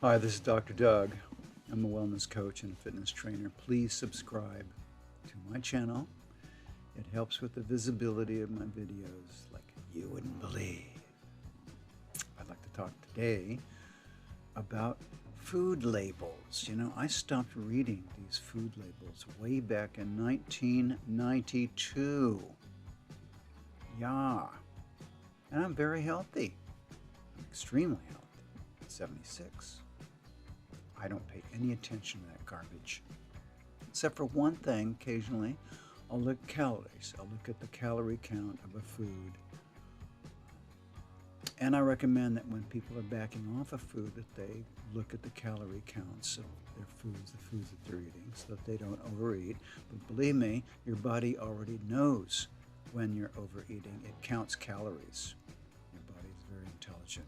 Hi, this is Dr. Doug. I'm a wellness coach and a fitness trainer. Please subscribe to my channel. It helps with the visibility of my videos like you wouldn't believe. I'd like to talk today about food labels. You know, I stopped reading these food labels way back in 1992. Yeah, and I'm very healthy. I'm extremely healthy. I'm 76. I don't pay any attention to that garbage. Except for one thing, occasionally, I'll look at calories. I'll look at the calorie count of a food. And I recommend that when people are backing off of food that they look at the calorie counts of their foods, the foods that they're eating, so that they don't overeat. But believe me, your body already knows when you're overeating. It counts calories. Your body is very intelligent.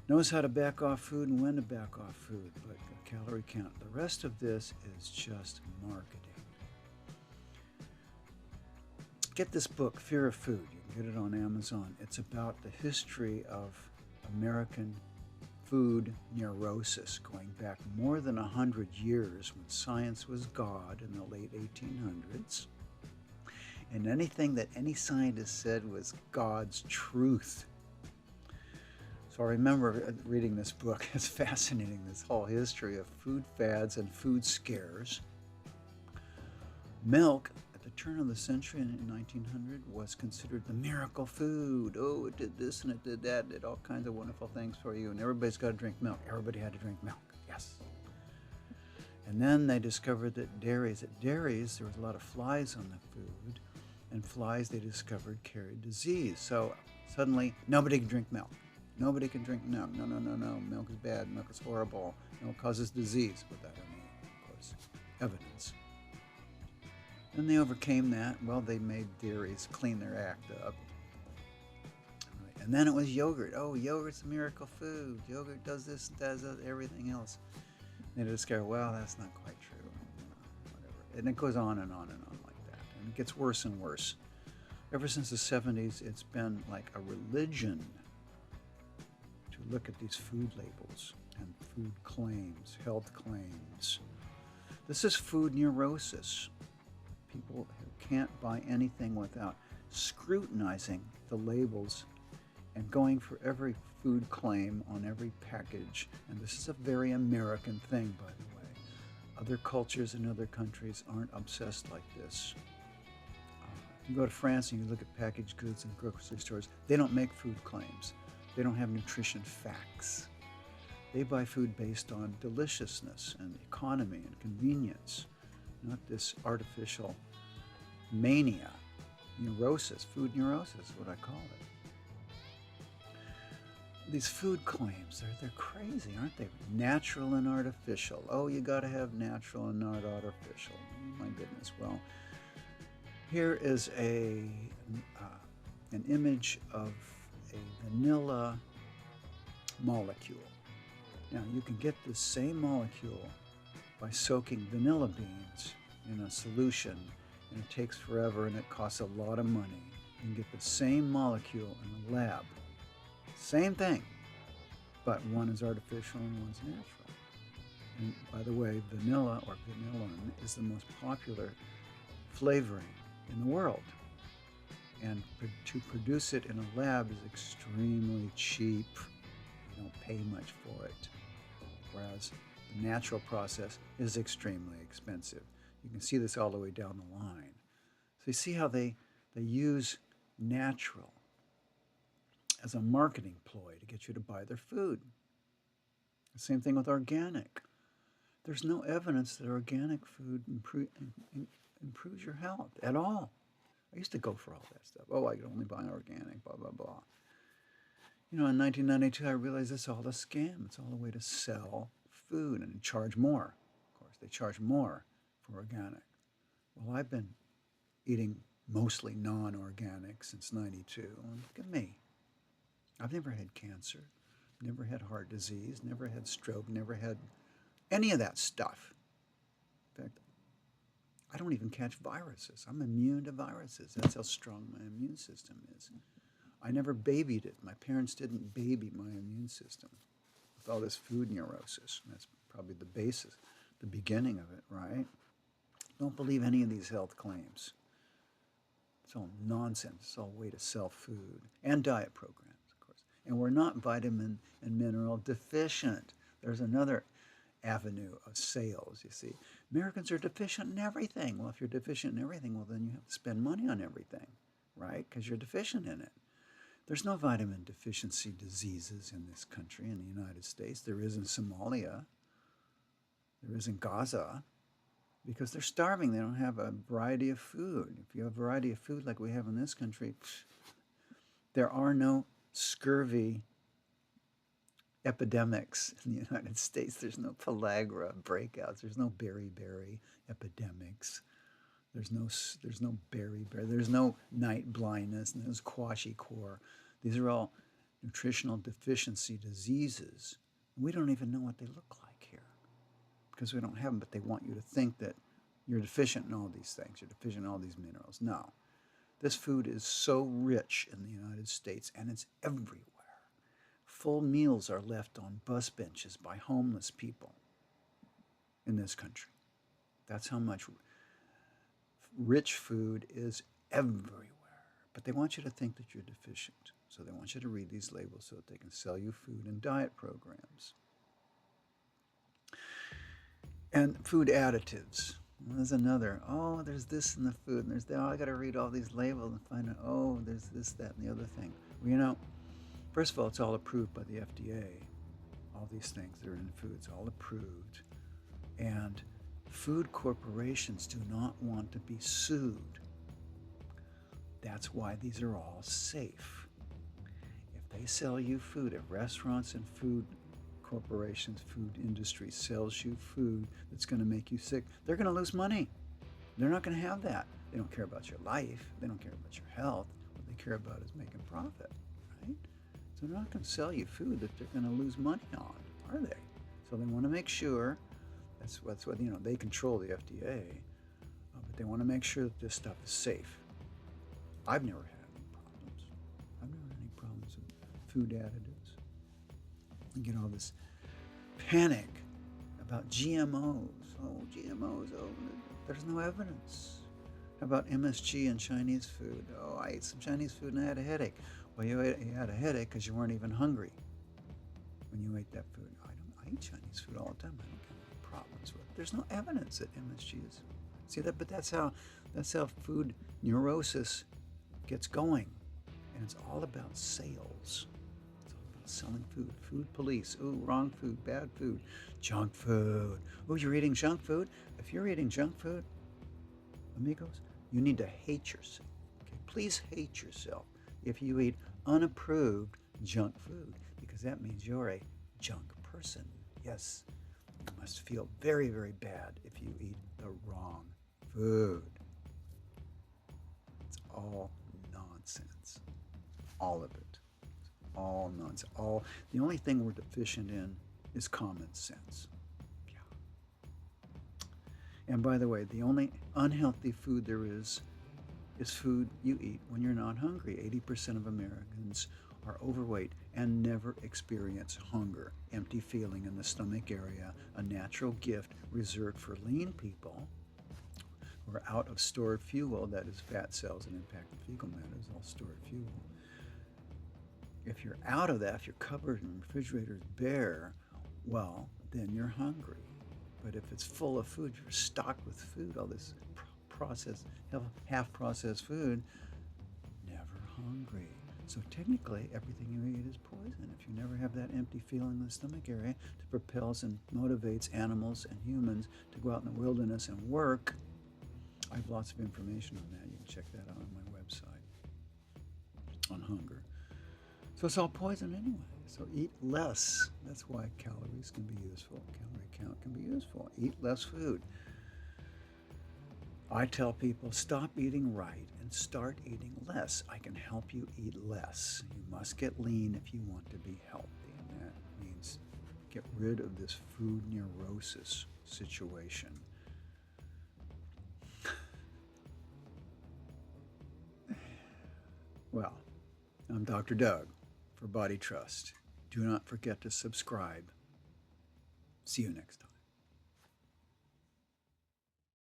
It knows how to back off food and when to back off food, but a calorie count. The rest of this is just marketing. Get this book, Fear of Food. You can get it on Amazon. It's about the history of American food neurosis going back more than 100 years when science was God in the late 1800s. And anything that any scientist said was God's truth. So I remember reading this book. It's fascinating, this whole history of food fads and food scares. Milk, at the turn of the century in 1900, was considered the miracle food. Oh, it did this and it did that, it did all kinds of wonderful things for you, and everybody's got to drink milk. Everybody had to drink milk, yes. And then they discovered that there was a lot of flies on the food, and flies they discovered carried disease. So suddenly, nobody can drink milk. Nobody can drink milk. No. Milk is bad. Milk is horrible. Milk causes disease without any, of course, evidence. Then they overcame that. Well, they made dairies clean their act up. Right. And then it was yogurt. Oh, yogurt's a miracle food. Yogurt does this, does everything else. And they discovered, well, that's not quite true. Whatever. And it goes on and on and on like that. And it gets worse and worse. Ever since the 70s, it's been like a religion look at these food labels and food claims, health claims. This is food neurosis. People can't buy anything without scrutinizing the labels and going for every food claim on every package. And this is a very American thing, by the way. Other cultures in other countries aren't obsessed like this. You go to France and you look at packaged goods in grocery stores, they don't make food claims. They don't have nutrition facts. They buy food based on deliciousness and economy and convenience, not this artificial mania, neurosis, food neurosis is what I call it. These food claims, they're crazy, aren't they? Natural and artificial. Oh, you got to have natural and not artificial. My goodness. Well, here is an image of a vanilla molecule. Now you can get the same molecule by soaking vanilla beans in a solution, and it takes forever and it costs a lot of money. You can get the same molecule in a lab. Same thing, but one is artificial and one's natural. And by the way, vanilla or vanillin is the most popular flavoring in the world. And to produce it in a lab is extremely cheap. You don't pay much for it. Whereas the natural process is extremely expensive. You can see this all the way down the line. So you see how they use natural as a marketing ploy to get you to buy their food. The same thing with organic. There's no evidence that organic food improves your health at all. I used to go for all that stuff. Oh, I could only buy organic, blah, blah, blah. You know, in 1992, I realized it's all a scam. It's all a way to sell food and charge more. Of course, they charge more for organic. Well, I've been eating mostly non-organic since 92. And look at me. I've never had cancer, never had heart disease, never had stroke, never had any of that stuff. In fact, I don't even catch viruses. I'm immune to viruses. That's how strong my immune system is. I never babied it. My parents didn't baby my immune system with all this food neurosis. That's probably the basis, the beginning of it, right? Don't believe any of these health claims. It's all nonsense. It's all a way to sell food and diet programs, of course. And we're not vitamin and mineral deficient. There's another avenue of sales, you see. Americans are deficient in everything. Well, if you're deficient in everything, well, then you have to spend money on everything, right? Because you're deficient in it. There's no vitamin deficiency diseases in this country, in the United States. There is in Somalia. There is in Gaza. Because they're starving. They don't have a variety of food. If you have a variety of food like we have in this country, there are no scurvy epidemics in the United States. There's no pellagra breakouts. There's no beriberi epidemics. There's no beriberi. There's no night blindness. And there's kwashiorkor. These are all nutritional deficiency diseases. We don't even know what they look like here because we don't have them, but they want you to think that you're deficient in all these things. You're deficient in all these minerals. No. This food is so rich in the United States, and it's everywhere. Full meals are left on bus benches by homeless people in this country. That's how much rich food is everywhere. But they want you to think that you're deficient. So they want you to read these labels so that they can sell you food and diet programs. And food additives. Well, there's another. Oh, there's this in the food, and there's that. Oh, I got to read all these labels and find out. Oh, there's this, that, and the other thing. Well, you know, first of all, it's all approved by the FDA. All these things that are in foods, all approved. And food corporations do not want to be sued. That's why these are all safe. If they sell you food, if restaurants and food corporations, food industry sells you food that's going to make you sick, they're going to lose money. They're not going to have that. They don't care about your life. They don't care about your health. What they care about is making profit, right? So they're not going to sell you food that they're going to lose money on, are they? So they want to make sure, that's what, you know, they control the FDA, but they want to make sure that this stuff is safe. I've never had any problems. I've never had any problems with food additives. You get all this panic about GMOs. Oh, GMOs. Oh, there's no evidence. How about MSG and Chinese food? Oh, I ate some Chinese food and I had a headache. Well, you had a headache because you weren't even hungry when you ate that food. I eat Chinese food all the time. I don't have any problems with it. There's no evidence that MSG is. See that? But that's how food neurosis gets going, and it's all about sales. Selling food, food police. Ooh, wrong food, bad food, junk food. Oh, you're eating junk food? If you're eating junk food, amigos, you need to hate yourself. Okay, please hate yourself if you eat unapproved junk food, because that means you're a junk person. Yes, you must feel very, very bad if you eat the wrong food. It's all nonsense. All of it. All nonsense. The only thing we're deficient in is common sense. Yeah. And by the way, the only unhealthy food there is food you eat when you're not hungry. 80% of Americans are overweight and never experience hunger. Empty feeling in the stomach area, a natural gift reserved for lean people who are out of stored fuel, that is fat cells and impacted fecal matter is all stored fuel. If you're out of that, if your cupboard and refrigerator is bare, well, then you're hungry. But if it's full of food, you're stocked with food, all this processed, half-processed food, never hungry. So technically, everything you eat is poison. If you never have that empty feeling in the stomach area that propels and motivates animals and humans to go out in the wilderness and work, I have lots of information on that. You can check that out on my website on hunger. So it's all poison anyway. So eat less. That's why calories can be useful. Calorie count can be useful. Eat less food. I tell people, stop eating right and start eating less. I can help you eat less. You must get lean if you want to be healthy. And that means get rid of this food neurosis situation. Well, I'm Dr. Doug for Body Trust. Do not forget to subscribe See you next time.